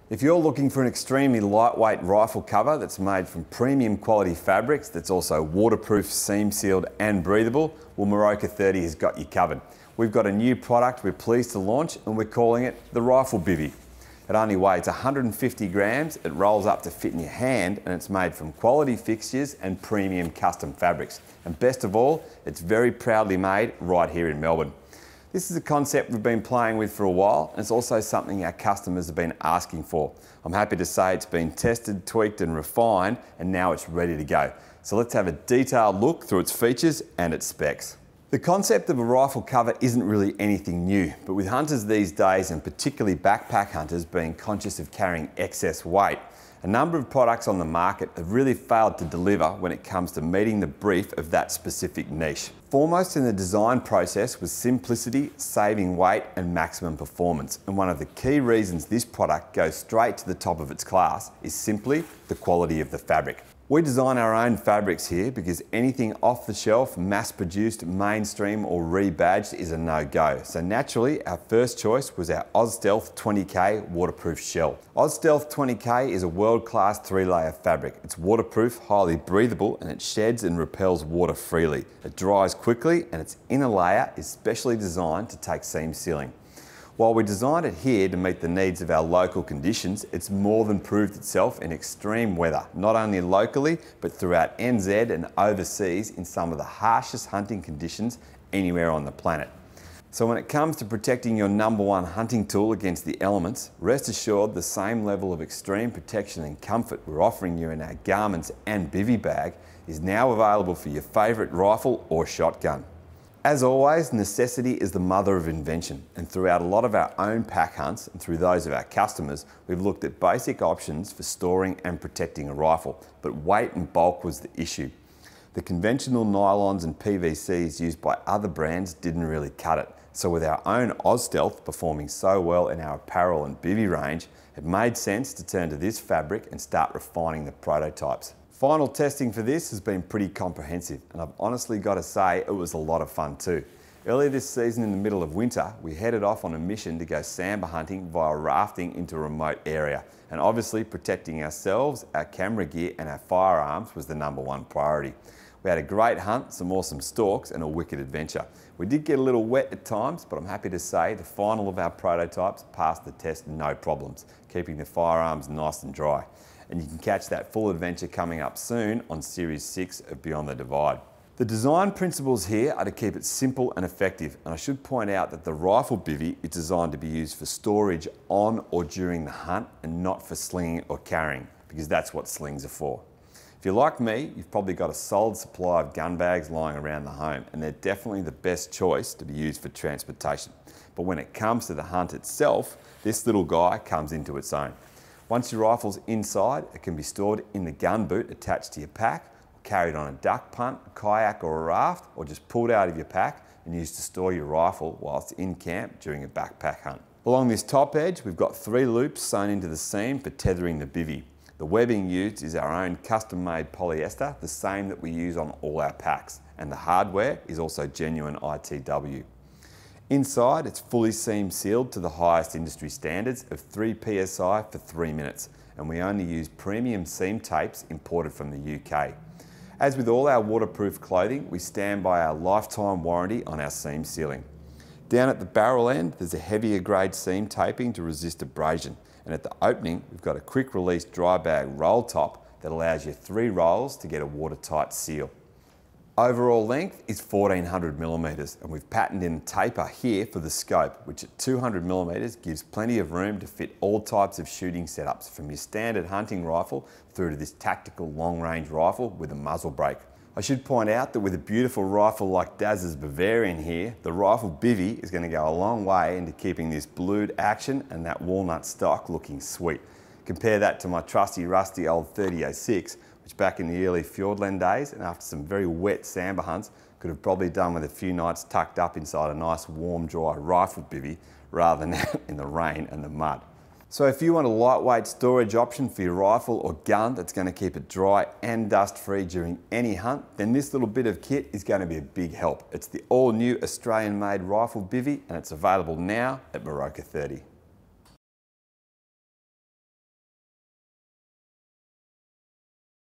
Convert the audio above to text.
If you're looking for an extremely lightweight rifle cover that's made from premium quality fabrics that's also waterproof, seam sealed and breathable, well, Moroka.30 has got you covered. We've got a new product we're pleased to launch and we're calling it the Rifle Bivvy. It only weighs 150 grams, it rolls up to fit in your hand, and it's made from quality fixtures and premium custom fabrics. And best of all, it's very proudly made right here in Melbourne. This is a concept we've been playing with for a while, and it's also something our customers have been asking for. I'm happy to say it's been tested, tweaked and refined, and now it's ready to go. So let's have a detailed look through its features and its specs. The concept of a rifle cover isn't really anything new, but with hunters these days, and particularly backpack hunters being conscious of carrying excess weight, a number of products on the market have really failed to deliver when it comes to meeting the brief of that specific niche. Foremost in the design process was simplicity, saving weight and maximum performance, and one of the key reasons this product goes straight to the top of its class is simply the quality of the fabric. We design our own fabrics here because anything off the shelf, mass-produced, mainstream or rebadged is a no-go. So naturally, our first choice was our Delft 20K waterproof shell. Delft 20K is a world-class 3-layer fabric. It's waterproof, highly breathable, and it sheds and repels water freely. It dries quickly, and its inner layer is specially designed to take seam sealing. While we designed it here to meet the needs of our local conditions, it's more than proved itself in extreme weather, not only locally, but throughout NZ and overseas in some of the harshest hunting conditions anywhere on the planet. So when it comes to protecting your #1 hunting tool against the elements, rest assured the same level of extreme protection and comfort we're offering you in our garments and bivvy bag is now available for your favourite rifle or shotgun. As always, necessity is the mother of invention, and throughout a lot of our own pack hunts and through those of our customers, we've looked at basic options for storing and protecting a rifle, but weight and bulk was the issue. The conventional nylons and PVCs used by other brands didn't really cut it, so with our own Delft performing so well in our apparel and bivvy range, it made sense to turn to this fabric and start refining the prototypes. Final testing for this has been pretty comprehensive, and I've honestly got to say it was a lot of fun too. Earlier this season in the middle of winter, we headed off on a mission to go sambar hunting via rafting into a remote area, and obviously protecting ourselves, our camera gear and our firearms was the #1 priority. We had a great hunt, some awesome stalks and a wicked adventure. We did get a little wet at times, but I'm happy to say the final of our prototypes passed the test no problems, keeping the firearms nice and dry. And you can catch that full adventure coming up soon on Series 6 of Beyond the Divide. The design principles here are to keep it simple and effective, and I should point out that the Rifle Bivvy is designed to be used for storage on or during the hunt and not for slinging or carrying, because that's what slings are for. If you're like me, you've probably got a solid supply of gun bags lying around the home, and they're definitely the best choice to be used for transportation. But when it comes to the hunt itself, this little guy comes into its own. Once your rifle's inside, it can be stored in the gun boot attached to your pack, or carried on a duck punt, a kayak or a raft, or just pulled out of your pack and used to store your rifle whilst in camp during a backpack hunt. Along this top edge, we've got 3 loops sewn into the seam for tethering the Bivi. The webbing used is our own custom-made polyester, the same that we use on all our packs, and the hardware is also genuine ITW. Inside, it's fully seam sealed to the highest industry standards of 3 PSI for 3 minutes, and we only use premium seam tapes imported from the UK. As with all our waterproof clothing, we stand by our lifetime warranty on our seam sealing. Down at the barrel end, there's a heavier grade seam taping to resist abrasion, and at the opening, we've got a quick release dry bag roll top that allows you 3 rolls to get a watertight seal. Overall length is 1400mm, and we've patterned in a taper here for the scope, which at 200mm gives plenty of room to fit all types of shooting setups, from your standard hunting rifle through to this tactical long-range rifle with a muzzle brake. I should point out that with a beautiful rifle like Daz's Bavarian here, the Rifle Bivvy is going to go a long way into keeping this blued action and that walnut stock looking sweet. Compare that to my trusty rusty old 3006, which back in the early Fjordland days and after some very wet sambar hunts could have probably done with a few nights tucked up inside a nice warm dry rifle bivvy rather than out in the rain and the mud. So if you want a lightweight storage option for your rifle or gun that's going to keep it dry and dust free during any hunt, then this little bit of kit is going to be a big help. It's the all new Australian made Rifle Bivvy and it's available now at Moroka.30.